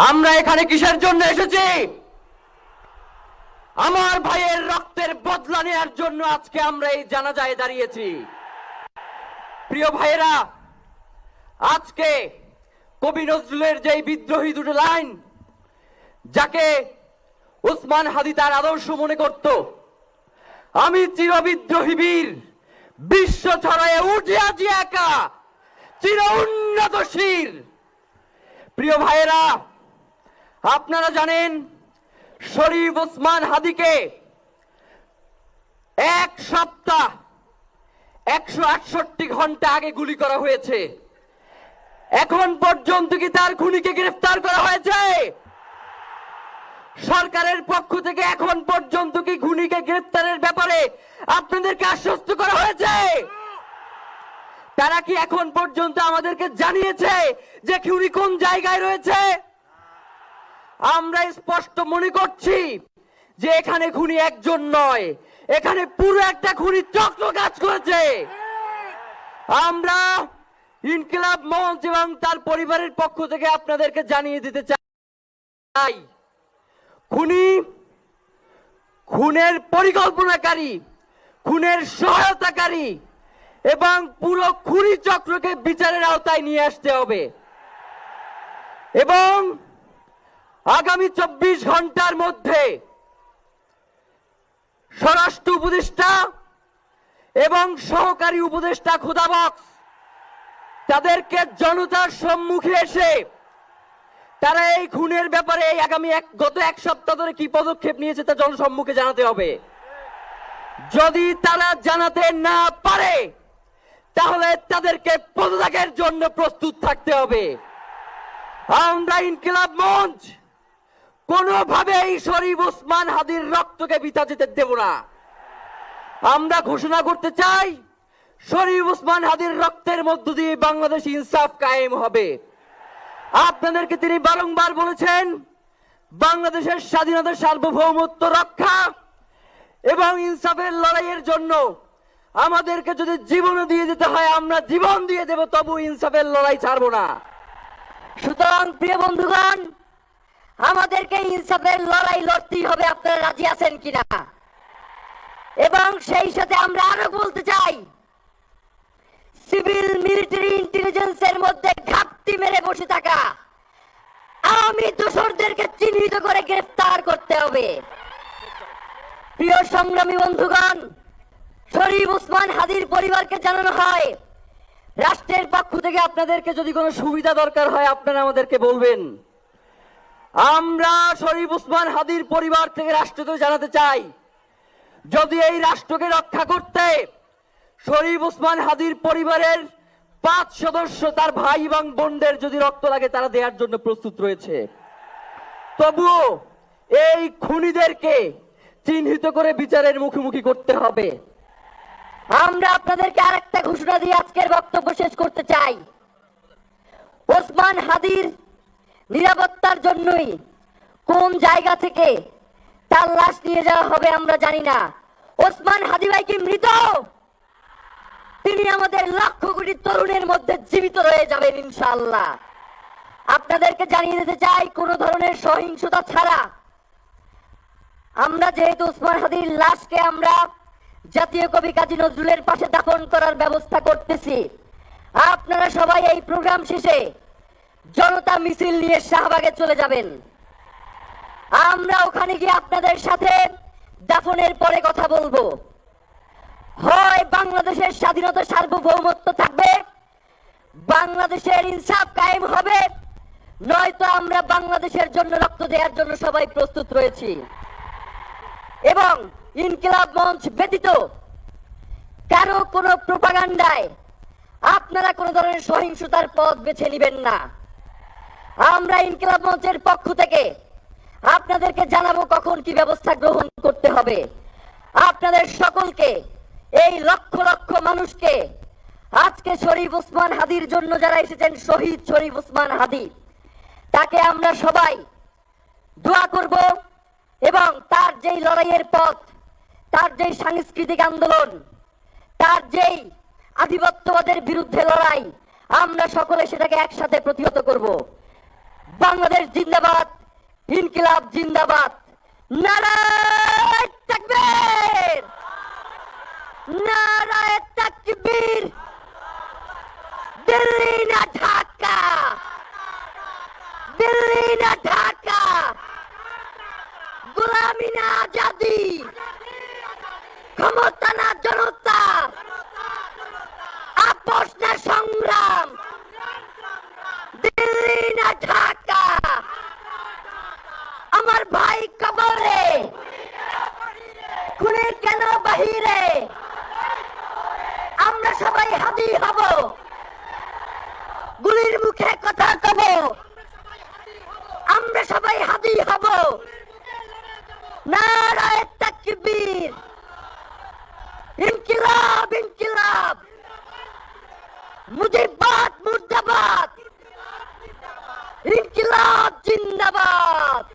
আমরা এখানে কিসের জন্য এসেছি? আমার ভাইয়ের রক্তের বদলা নেওয়ার জন্য আজকে আমরা এই জানাজায় দাঁড়িয়েছি। প্রিয় ভাইয়েরা, আজকে কবি নজরুলের যে বিদ্রোহী দুটো লাইন, যাকে ওসমান হাদি তার আদর্শ মনে করত, আমি চিরবিদ্রোহী বীর, বিশ্ব ছড়ায় উঠিয়াছি একা, চির উন্নত শির। প্রিয় ভাইয়েরা, আপনারা জানেন শরীফ ওসমান হাদিকে এক সপ্তাহ 168 ঘন্টা আগে গুলি করা হয়েছে। এখন পর্যন্ত কি তার খুনিকে গ্রেফতার করা হয়েছে? সরকারের পক্ষ থেকে এখন পর্যন্ত কি খুনিকে গ্রেফতারের ব্যাপারে আপনাদেরকে আশ্বস্ত করা হয়েছে? তারা কি এখন পর্যন্ত আমাদেরকে জানিয়েছে যে খুনি কোন জায়গায় রয়েছে? আমরা স্পষ্ট মনে করছি যে এখানে খুনি একজন নয়, এখানে পুরো একটা খুনি চক্র কাজ করেছে। আমরা ইনকিলাব মঞ্চ এবং তার পরিবারের পক্ষ থেকে আপনাদেরকে জানিয়ে দিতে চাই, খুনের পরিকল্পনাকারী, খুনের সহায়তাকারী এবং পুরো খুনি চক্রকে বিচারের আওতায় নিয়ে আসতে হবে এবং আগামী 24 ঘন্টার মধ্যে স্বরাষ্ট্র উপদেষ্টা এবং সহকারী উপদেষ্টা খোদাবক্স তাদেরকে জনতার সম্মুখে এসে তারা এই খুনের ব্যাপারে গত এক সপ্তাহ ধরে কি পদক্ষেপ নিয়েছে তা জনসম্মুখে জানাতে হবে। যদি তারা জানাতে না পারে তাহলে তাদেরকে পদত্যাগের জন্য প্রস্তুত থাকতে হবে। আমরা ইনকিলাব মঞ্চ কোনোভাবেই শরীফ ওসমান হাদির রক্তকে বৃথা যেতে দেব না। আমরা ঘোষণা করতে চাই, শরীফ ওসমান হাদির রক্তের মধ্য দিয়ে বাংলাদেশ ইনসাফ কায়েম হবে। আপনাদেরকে তিনি বারংবার বলেছেন, বাংলাদেশের স্বাধীনতা, সার্বভৌমত্ব রক্ষা এবং ইনসাফের লড়াইয়ের জন্য আমাদেরকে যদি জীবন দিয়ে দিতে হয় আমরা জীবন দিয়ে দেব, তবু ইনসাফের লড়াই ছাড়বো না। সুতরাং প্রিয় বন্ধুগণ, আমাদেরকে ইনসাফের লড়াই লড়তেই হবে। আপনারা রাজি আছেন কিনা? এবং সেই সাথে আমরা আরো বলতে চাই, সিভিল মিলিটারি ইন্টেলিজেন্সের মধ্যে ঘাপটি মেরে বসে থাকা আওয়ামী দোসরদেরকে চিহ্নিত করে গ্রেফতার করতে হবে। প্রিয় সংগ্রামী বন্ধুগণ, শরীফ ওসমান হাদির পরিবারকে জানানো হয়, রাষ্ট্রের পক্ষ থেকে আপনাদেরকে যদি কোনো সুবিধা দরকার হয় আপনারা আমাদেরকে বলবেন। আমরা শরীফ ওসমান হাদির পরিবার থেকে রাষ্ট্রকে জানাতে চাই, যদি এই রাষ্ট্রকে রক্ষা করতে শরীফ ওসমান হাদির পরিবারের 5 সদস্য, তার ভাই এবং বোনদের যদি রক্ত লাগে তারা দেওয়ার জন্য প্রস্তুত রয়েছে, তবুও এই খুনিদেরকে চিহ্নিত করে বিচারের মুখোমুখি করতে হবে। আমরা আপনাদেরকে আরেকটা ঘোষণা দিয়ে আজকের বক্তব্য শেষ করতে চাই। ওসমান হাদির নিরাপত্তার জন্যই কোন জায়গা থেকে তার লাশ নিয়ে যাওয়া হবে আমরা জানি না। ওসমান হাদি ভাই কি মৃত? তিনি আমাদের লক্ষ কোটি তরুণের মধ্যে জীবিত রয়ে যাবেন ইনশাআল্লাহ। আপনাদেরকে জানিয়ে দিতে চাই, কোন ধরনের সহিংসতা ছাড়া আমরা যেহেতু ওসমান হাদির লাশকে আমরা জাতীয় কবি কাজী নজরুলের পাশে দাফন করার ব্যবস্থা করতেছি, আপনারা সবাই এই প্রোগ্রাম শেষে জনতা মিছিল নিয়ে শাহবাগে চলে যাবেন। আমরা ওখানে গিয়ে আপনাদের সাথে দাফনের পরে কথা বলবো। হয় বাংলাদেশের স্বাধীনতা, সার্বভৌমত্ব থাকবে, বাংলাদেশের ইনসাফ কায়েম হবে, নয়তো আমরা বাংলাদেশের জন্য রক্ত দেওয়ার জন্য সবাই প্রস্তুত রয়েছি। এবং ইনকিলাব মঞ্চ ব্যতীত কারো কোনো প্রোপাগান্ডায় আপনারা কোনো ধরনের সহিংসতার পথ বেছে নেবেন না। আমরা ইনকিলাব মঞ্চের পক্ষ থেকে আপনাদেরকে জানাবো কখন কি ব্যবস্থা গ্রহণ করতে হবে। আপনাদের সকলকে, এই লক্ষ লক্ষ মানুষকে, আজকে শরীফ ওসমান হাদির জন্য যারা এসেছেন, শহীদ শরীফ ওসমান হাদি, তাকে আমরা সবাই দোয়া করব এবং তার যেই লড়াইয়ের পথ, তার যেই সাংস্কৃতিক আন্দোলন, তার যেই আধিপত্যবাদের বিরুদ্ধে লড়াই, আমরা সকলে সেটাকে একসাথে প্রতিহত করব। বাংলাদেশ জিন্দাবাদ, ইনকিলাব জিন্দাবাদ। নারায়ে তাকবীর, নারায়ে তাকবীর। দিল্লি না ঢাকা, দিল্লি না ঢাকা, গোলামি না আজাদি, ক্ষমতা না জনতা, আপোষ না সংগ্রাম, দিল্লি না ঢাকা। আমার ভাই কবরে, খুনে কেন বাহিরে, আমরা সবাই হাদি হব, গুলির মুখে কথা কব, আমরা সবাই হাদি হব। নারায়ে তাকবীর, ইনকিলাব ইনকিলাব, মুজিবাদ মুর্দাবাদ, ইনকিলাব জিন্দাবাদ।